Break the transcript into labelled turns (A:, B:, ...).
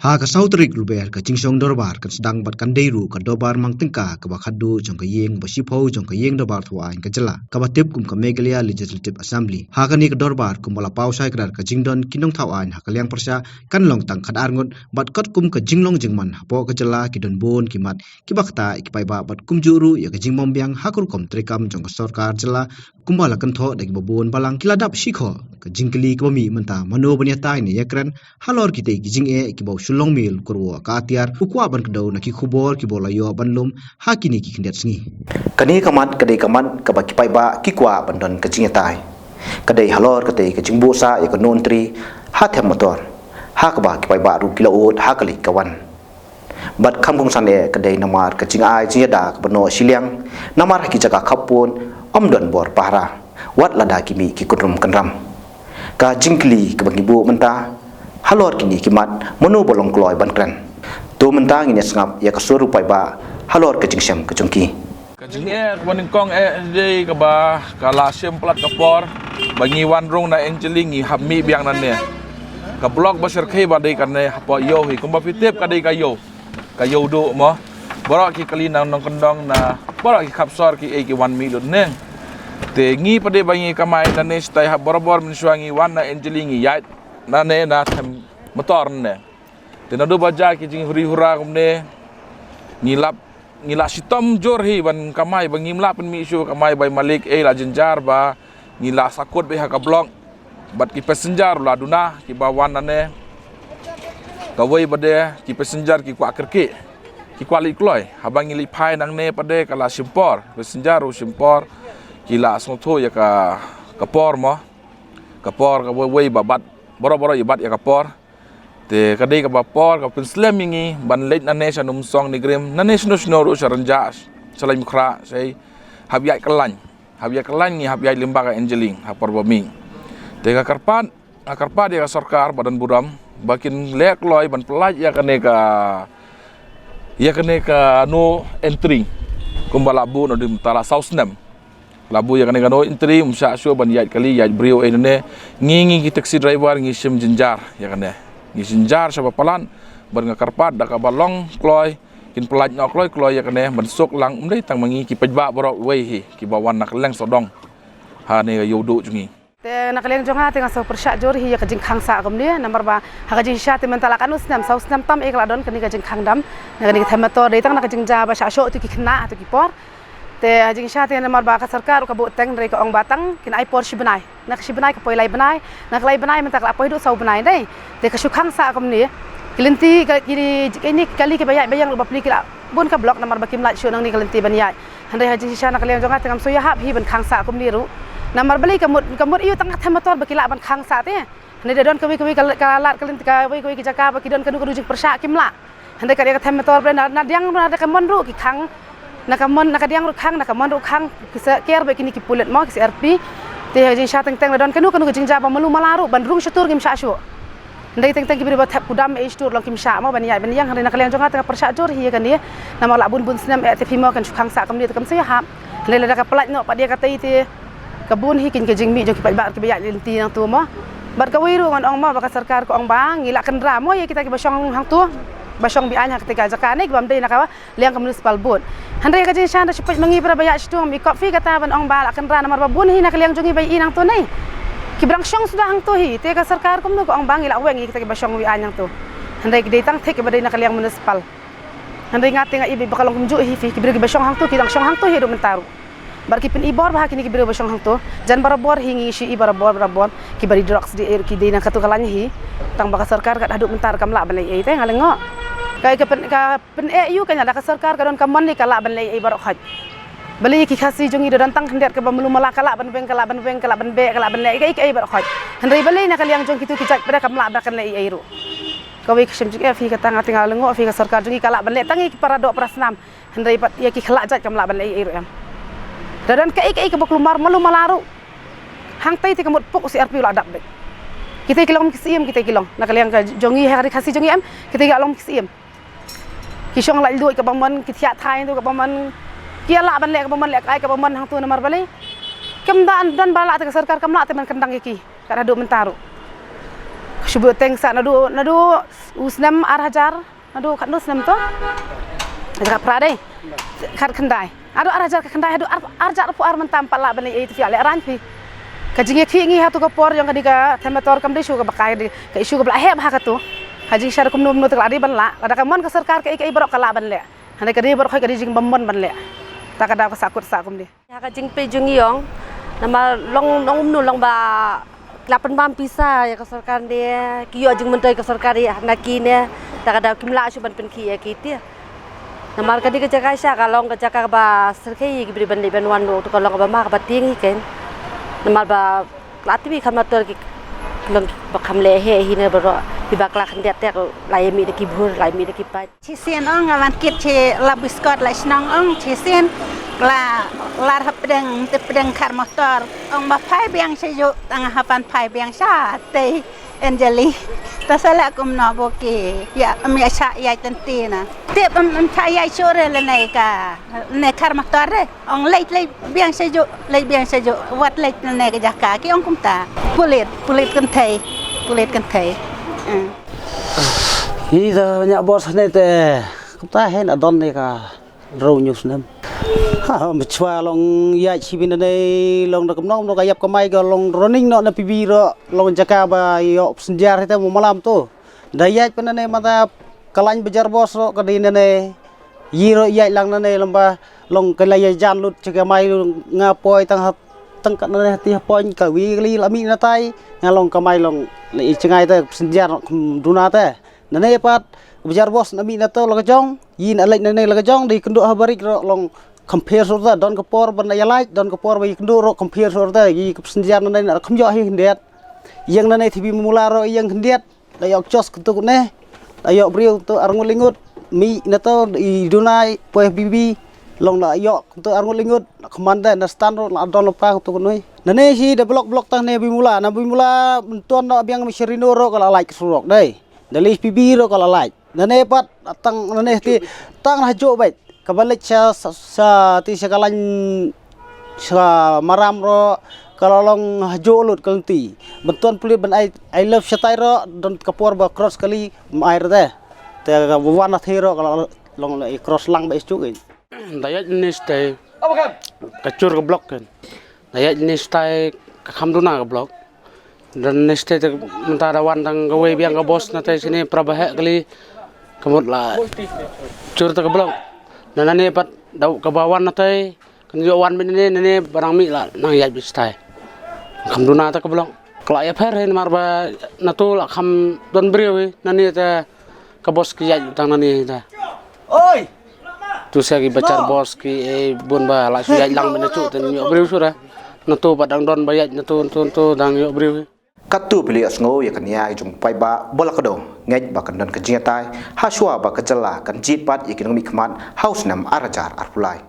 A: Ha ka sautrik luber ka chingsong dorbar ka sedang bat kan deiru ka dobar mang tingka ka bakhadu jong ka yeng ba shipho jong ka yeng dobar thwa in ka jala ka batip kum ka Meghalaya Legislative Assembly ha ka ni ka dorbar kum bala pausai krar ka jingdon kinong thwa in ha ka liang persya kan long tang khadar ngot bat kot kum ka jinglong jingman hapo ka jala ki don bon ki mat ki bakta ki pai ba bat kum juru ya ka jingmom biang hakur kom trikam jong ka sarkar jala kumbala kan tho da ki babon balang kiladap shikho ka jingkli ka mi menta mano bania tai ni yakran halor ki te ki jing e ki baw long mil kurwa ka atiar ukwa ban kdaw na ki khubor ki bola yo banlum hakini ki kindet sngi kani kamat kadai kamat ka ba ki pai ba ki kwa bandon ka jingetai kadai halor kadai ka jingbo sa ya ka nontri ha them motor ha ka ba ki pai ba ru kilaut ha kali kawan bat kham kong sane kadai namar ka jingai jingeda ka bano siliang namar ki jaga khapun omdon bor para wat lada kimi ki kudrum kanram ka jingkli ka bangibu menta halor kini kimat menu bolong kloy bankran tu mentang ini sengap ya kasuru pai ba halor ke jingsem ke jungki
B: ke jingnya kebaning kong de ke ba kala sem plat kapor bangi wan rong na enjelingi hammi biang nan ne ke blok basir khai ba dei kan ne hapo yo hi kumba fitip ka dei ka yo do mo borok ki kali nang nong kendong na borok ki kapsor ki e ki 1 million ne te ngi pade bangi kamai nan ne stai ha borobor mensuangi wan na enjelingi yat nane na them motor ne tenado baja ki jing huri hura kumne ngilap sitom jor hi ban kamai bang ngimla pen mi isu kamai bai malik la jenjar ba ngila sakut be ha ka blok bat ki passenger la duna ki bawan nane kawai bade ki passenger ki kwa kerke ki kwali kloy habang ngili phai nang ne pade kala simpor passenger ru simpor kila songtho ya ka kapor mo kapor ka wei babat boro-boro ibat ya kapor te kadai ka bapor ka penslam mingi ban late na nation song ni grim na national snoro saranjas salai mukra sai habiat kelan ni habiat lembaga angeling hapor bami te ka karpat ya sarkar badan buram bakin lek loy ban pelaj ya kene ka no entry kumbalabu no dim tala sausnam labu yang kena no entry umsa syo ban yat kali yat brio ne ngingi ki taxi driver ngi sim jenjar ya kena ngi jenjar sa palan ban ngakarpat da ka balong kloy kin pelaj no kloy ya kena ban sok lang umdai tang mangi ki pejba borok wei hi ki bawan nak leng sodong ha ne yodo jungi
C: te nak leng jonga tengah so persyak jor hi ya ka jing khang sa kom dia nomor ba ha ka jing sya te mentala kan usnam sausnam tam ek la don kani ka jing khang dam kani ka themator dei tang nak jing ja ba sya syo tu ki khna tu ki por te jing sya te namar ba ka sarkar ka bo teng dari ka ong batang kin ai por shibenai nak shibenai ka poi lai benai nak lai benai mentak la poi du sau benai dei te ka syukhang sa kom ni kelinti kiri ini kali ke bayang lu bapli kila bun ka blok namar ba kim lai syu nang ni kelinti ban yai handai ha jing sya nak leng jonga tengam so ya hap hi ban khang sa kom ni ru namar beli kamut iu tengah themator ba kila ban khang sa te handai don kawi kalat kelinti ka kawi ki jaka ba ki don kanu jing persya kimla handai ka dia ka themator ben na diang na ka mon ru ki khang nakamon nakadiang rukhang nakamon rukhang kisa ker be kini ki pulet mo kisi RP te jing sya teng don kanu jing jaba malu malaru ban rung syatur kim sya syu ndai teng ki beri ba thap kudam e stur long kim sya mo ban yai ban yang hande nakaliang jonga tengah persya jor hi kan dia nama la bun snam e te fimo kan sukhang sa kam dia kam saya hap le da ka pelaj no pa dia kata ite kabun hi kin ke jing mi jo ki ba ki ba yai linti nang tu mo bar ka wiru ngan ong ma ba ka sarkar ko ong bang ngila kan ra mo ye kita ki ba syong hang tu basong bi anya ketika zakane gbam dei nakawa liang municipal board handai ka jing shan da cepat mangi pra bayak stum mi kopi kata ban ong bal akan ra namar babun hi nak liang jungi bai inang tu nei ki brang syong sudah hang tu hi te ka sarkar kum no ko ong bang ila wengi kita ki basong bi anyang tu handai ki dei tang thek ba dei nak liang municipal handai ngati nga ibi bakalong kumju hi fi ki bri ki basong hang tu ki dang syong hang tu hi do mentaru bar ki pin ibor ba kini ki bri basong hang tu jan barabor hingi shi barabor ki bari drugs di ki dei nak tu kalanya hi tang baka sarkar kat haduk mentar kam la ban lei te ngalengo kai ka pen eu kan ada ka sarkar ka don ka man ni kala ban lei barok haj bali ki khasi jongi do tang hendet ka bamulu mala kala ban be kala ban lei kai barok haj hendai bali na kaliang jong kitu ki jak pada kam la ba kan lei ai ru kawi ka shimji fi ka tang tingal lengo fi ka sarkar jongi kala ban lei tangi para dok prasnam hendai pat ya ki khala jak kam la ban lei ai ru em dan kai ka baklumar malu malaru hang tai ti kamut puk si RP la dak be kita kilong kisiem kita kilong nak kaliang ka jongi hari khasi jongi em kita ga long kisiem kisong la duit ka bamon kitya thai tu ka bamon kia la ban lek ka bamon lek ai ka bamon hang tu namar bali kam dan bala ta sarkar kam la te man kandang ki ka hadu mentaru Syubut teng sa nadu usnam arhajar nadu kat usnam to. Agak prade. Kat kendai. Adu arhajar kat kendai adu arjar pu ar mentam pala bani itu fi ale ran fi. Kajing ki ngi hatu kapor yang kadika themator kam disu ka bakai di ka isu ka bla he ba ka tu. Haji syar kum num nutak ladi ban la. Kada ka mon ka sarkar ka ikai barok kala ban le. Hane kadi barok ka jing bamon ban le. Ta kada ka sakut sakum di.
D: Ya ka jing pe jung yong. Nama long nu long ba lapan bam pisa ya ka sarkar dia. Ki yo jing mentoi ka sarkar ya naki ne. Ta kada kimla asu ban pen ki ya ki ti. Nama kadi ka jaga sya ka long ka jaga ba serkai ki bri ban le ban wan tu ka long ba ma ka bating ken. Nama ba lati bi khamator ki long ba khamle he hi ne bro di bakla khan dia tek lai mi de ki bhur lai mi de ki pa
E: chi sen ong awan kit che labiskot lai snong ong chi sen la hap pedeng te pedeng kar motor ong ba phai biang se yo tang hapan phai biang sa te Anjali ta sala kum no bo ke ya mi sa ya tenti na te phai ya sore le nei ka ne kar motor re ong leit biang se yo wat leit ne ka jaka ki ong kum ta pulit kan thei
F: giờ nhà boss này thì chúng ta hết là đón này cả râu nhiều năm mà chua lòng ya chỉ bên đây lòng được nong nó cái mai cái lòng running nó là pibi rồi lòng jaka ba yo senjar itu mau malam tuh daya bên này mà ta kalain bejar boss rồi cái này yi rồi ya lang này lomba lòng cái lai jan lut jaka mai ngapoi tang kat này ti point cái vi li lami na tai ngalong cái mai lòng lại cengai tu senjar duna tu nane pat bejar bos nami nato lagajong yin alek nane lagajong di kenduk habarik long compare sorta don kapor ban ya like don kapor bai kenduk ro compare sorta yi senjar nane na khomjo hi hendet yang nane thibi mula ro yang hendet dayok jos kentuk ne dayok briu tu arngulingut mi nato i dunai poe bibi long la yok kentuk arngulingut komanda na stand ro don lepa kentuk noi nane si de blok tang ne bimula na bimula tuan no biang misrino ro kala like surok dai dari pibi ro kalau like, nane pat tang nane ti tang hajo baik, kabalik sa ti sekalan sa maram ro kalau long hajo lut kalti, bentuan pulit ben I love satai ro don kapor ba cross kali air deh, te wana thero kalau long cross lang ba isjuk ini.
G: Daya jenis teh kacur ke blok kan, daya jenis teh kamduna ke blok. Dan neste mentara wan tang gawe biang ke bos nate sini prabahek kali kemud lah cur ke blok dan nane pat dau ke bawan nate kan jo wan nene barang mi lah nang ya bistai kamduna ta ke blok kala ya pher hen marba natu la kham don brewe nane ta ke bos ki ya tang nane ta oi tu sa ki bacar bos ki bun ba la su ya lang ben chu ten yo brewe sura natu padang don bayat natu dang yo brewe
A: Katu beli asngo ya kan ya jung pai ba bolak do ngej ba kan dan kejing tai haswa ba kejala kan jit pat ikin mi kman haus nam arajar arpulai